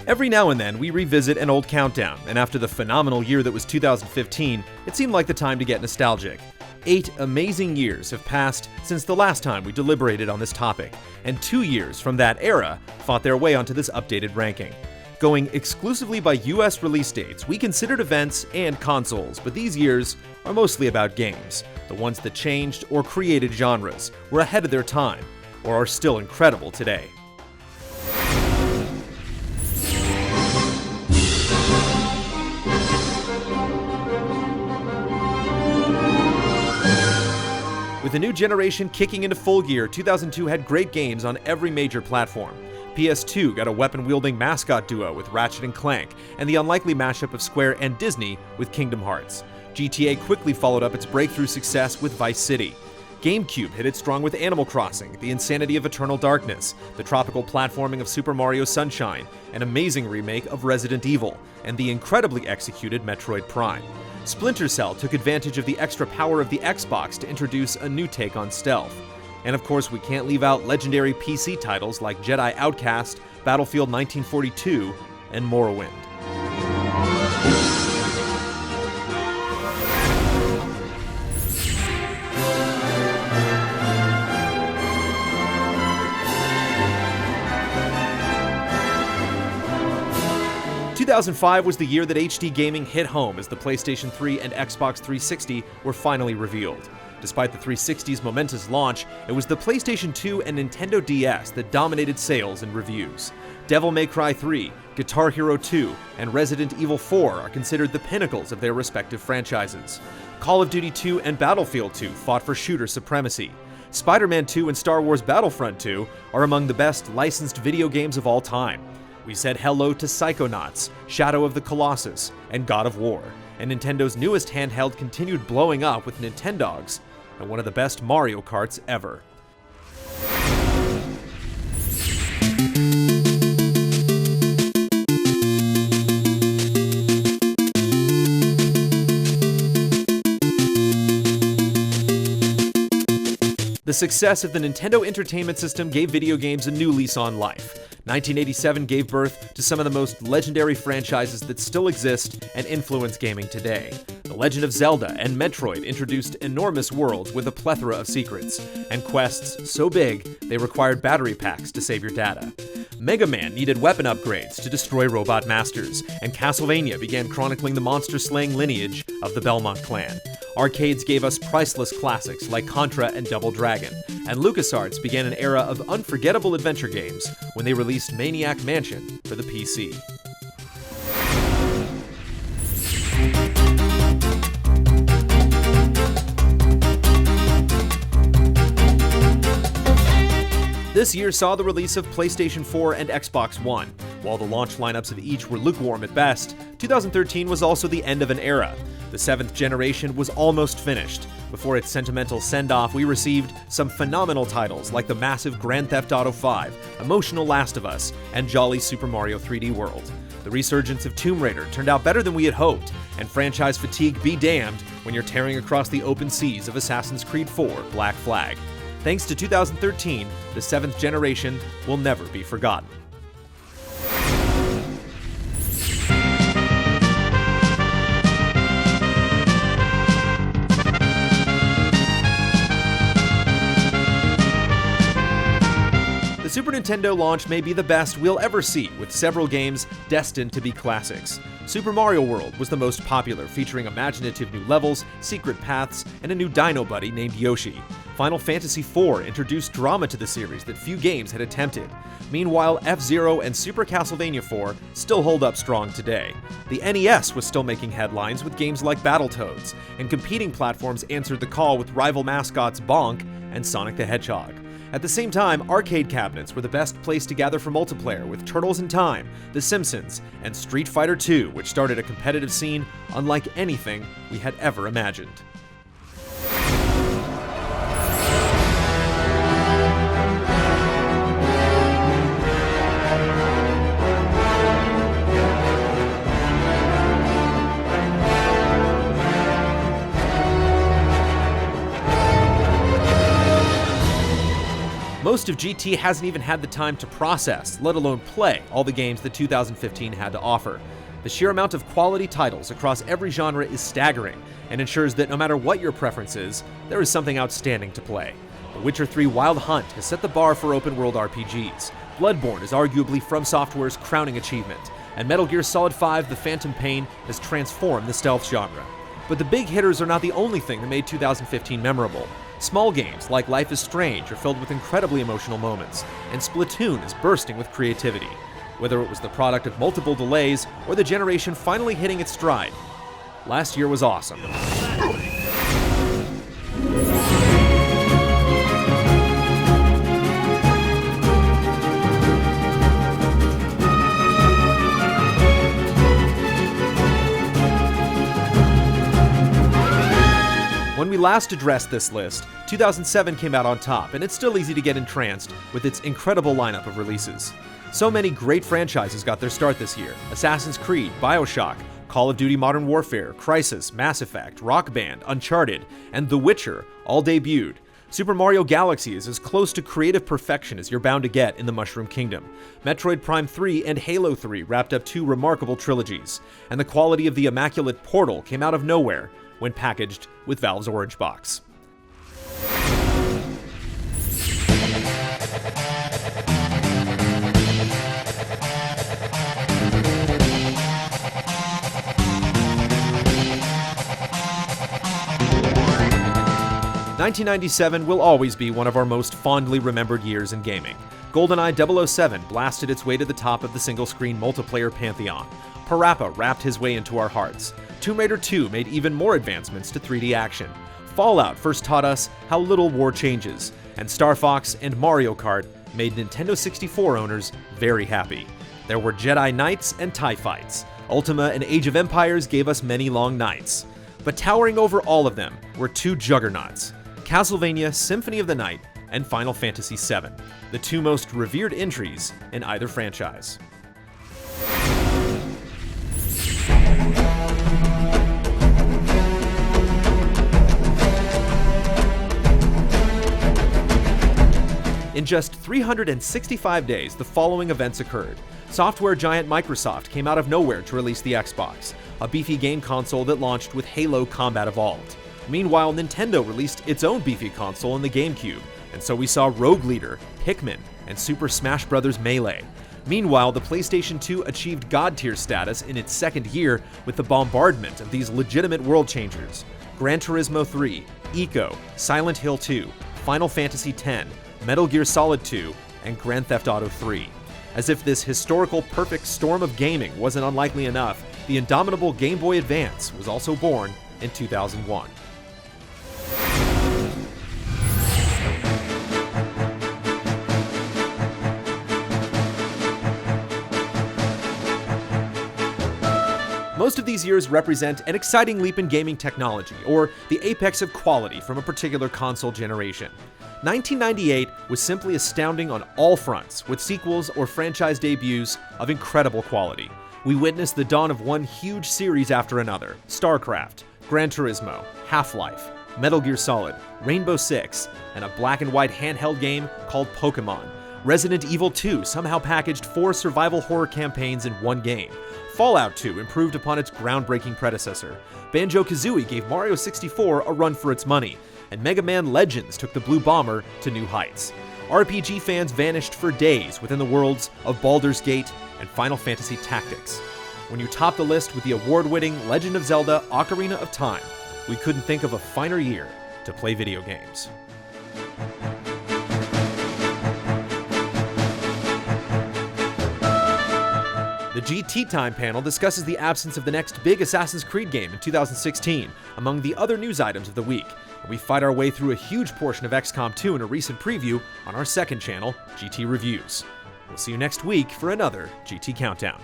Every now and then, we revisit an old countdown, and after the phenomenal year that was 2015, it seemed like the time to get nostalgic. 8 amazing years have passed since the last time we deliberated on this topic, and 2 years from that era fought their way onto this updated ranking. Going exclusively by US release dates, we considered events and consoles, but these years are mostly about games. The ones that changed or created genres, were ahead of their time, or are still incredible today. With the new generation kicking into full gear, 2002 had great games on every major platform. PS2 got a weapon-wielding mascot duo with Ratchet and Clank, and the unlikely mashup of Square and Disney with Kingdom Hearts. GTA quickly followed up its breakthrough success with Vice City. GameCube hit it strong with Animal Crossing, the insanity of Eternal Darkness, the tropical platforming of Super Mario Sunshine, an amazing remake of Resident Evil, and the incredibly executed Metroid Prime. Splinter Cell took advantage of the extra power of the Xbox to introduce a new take on stealth. And of course, we can't leave out legendary PC titles like Jedi Outcast, Battlefield 1942, and Morrowind. – 2005 was the year that HD gaming hit home as the PlayStation 3 and Xbox 360 were finally revealed. Despite the 360's momentous launch, it was the PlayStation 2 and Nintendo DS that dominated sales and reviews. Devil May Cry 3, Guitar Hero 2, and Resident Evil 4 are considered the pinnacles of their respective franchises. Call of Duty 2 and Battlefield 2 fought for shooter supremacy. Spider-Man 2 and Star Wars Battlefront 2 are among the best licensed video games of all time. We said hello to Psychonauts, Shadow of the Colossus, and God of War, and Nintendo's newest handheld continued blowing up with Nintendogs, and one of the best Mario Karts ever. The success of the Nintendo Entertainment System gave video games a new lease on life. 1987 gave birth to some of the most legendary franchises that still exist and influence gaming today. The Legend of Zelda and Metroid introduced enormous worlds with a plethora of secrets, and quests so big they required battery packs to save your data. Mega Man needed weapon upgrades to destroy robot masters, and Castlevania began chronicling the monster-slaying lineage of the Belmont clan. Arcades gave us priceless classics like Contra and Double Dragon, and LucasArts began an era of unforgettable adventure games when they released Maniac Mansion for the PC. This year saw the release of PlayStation 4 and Xbox One. While the launch lineups of each were lukewarm at best, 2013 was also the end of an era. The 7th generation was almost finished. Before its sentimental send-off, we received some phenomenal titles like the massive Grand Theft Auto V, emotional Last of Us, and jolly Super Mario 3D World. The resurgence of Tomb Raider turned out better than we had hoped, and franchise fatigue be damned when you're tearing across the open seas of Assassin's Creed 4 Black Flag. Thanks to 2013, the 7th generation will never be forgotten. The Super Nintendo launch may be the best we'll ever see, with several games destined to be classics. Super Mario World was the most popular, featuring imaginative new levels, secret paths, and a new dino buddy named Yoshi. Final Fantasy IV introduced drama to the series that few games had attempted. Meanwhile, F-Zero and Super Castlevania IV still hold up strong today. The NES was still making headlines with games like Battletoads, and competing platforms answered the call with rival mascots Bonk and Sonic the Hedgehog. At the same time, arcade cabinets were the best place to gather for multiplayer with Turtles in Time, The Simpsons, and Street Fighter II, which started a competitive scene unlike anything we had ever imagined. Most of GT hasn't even had the time to process, let alone play, all the games that 2015 had to offer. The sheer amount of quality titles across every genre is staggering, and ensures that no matter what your preference is, there is something outstanding to play. The Witcher 3 Wild Hunt has set the bar for open-world RPGs. Bloodborne is arguably From Software's crowning achievement, and Metal Gear Solid 5 The Phantom Pain has transformed the stealth genre. But the big hitters are not the only thing that made 2015 memorable. Small games like Life is Strange are filled with incredibly emotional moments, and Splatoon is bursting with creativity. Whether it was the product of multiple delays or the generation finally hitting its stride, last year was awesome. When we last addressed this list, 2007 came out on top, and it's still easy to get entranced with its incredible lineup of releases. So many great franchises got their start this year: Assassin's Creed, BioShock, Call of Duty Modern Warfare, Crysis, Mass Effect, Rock Band, Uncharted, and The Witcher all debuted. Super Mario Galaxy is as close to creative perfection as you're bound to get in the Mushroom Kingdom. Metroid Prime 3 and Halo 3 wrapped up two remarkable trilogies, and the quality of the immaculate Portal came out of nowhere when packaged with Valve's Orange Box. "1997 will always be one of our most fondly remembered years in gaming. GoldenEye 007 blasted its way to the top of the single-screen multiplayer pantheon. Parappa wrapped his way into our hearts. Tomb Raider 2 made even more advancements to 3D action. Fallout first taught us how little war changes, and Star Fox and Mario Kart made Nintendo 64 owners very happy. There were Jedi Knights and TIE fights. Ultima and Age of Empires gave us many long nights. But towering over all of them were two juggernauts: Castlevania Symphony of the Night and Final Fantasy VII, the two most revered entries in either franchise. In just 365 days, the following events occurred. Software giant Microsoft came out of nowhere to release the Xbox, a beefy game console that launched with Halo Combat Evolved. Meanwhile, Nintendo released its own beefy console in the GameCube, and so we saw Rogue Leader, Pikmin, and Super Smash Bros. Melee. Meanwhile, the PlayStation 2 achieved God-tier status in its second year with the bombardment of these legitimate world changers: Gran Turismo 3, Eco, Silent Hill 2, Final Fantasy X, Metal Gear Solid 2, and Grand Theft Auto 3. As if this historical perfect storm of gaming wasn't unlikely enough, the indomitable Game Boy Advance was also born in 2001. Most of these years represent an exciting leap in gaming technology, or the apex of quality from a particular console generation. 1998 was simply astounding on all fronts, with sequels or franchise debuts of incredible quality. We witnessed the dawn of one huge series after another: StarCraft, Gran Turismo, Half-Life, Metal Gear Solid, Rainbow Six, and a black and white handheld game called Pokémon. Resident Evil 2 somehow packaged 4 survival horror campaigns in one game. Fallout 2 improved upon its groundbreaking predecessor. Banjo-Kazooie gave Mario 64 a run for its money, and Mega Man Legends took the Blue Bomber to new heights. RPG fans vanished for days within the worlds of Baldur's Gate and Final Fantasy Tactics. When you top the list with the award-winning Legend of Zelda: Ocarina of Time, we couldn't think of a finer year to play video games. The GT Time panel discusses the absence of the next big Assassin's Creed game in 2016, among the other news items of the week. We fight our way through a huge portion of XCOM 2 in a recent preview on our second channel, GT Reviews. We'll see you next week for another GT Countdown.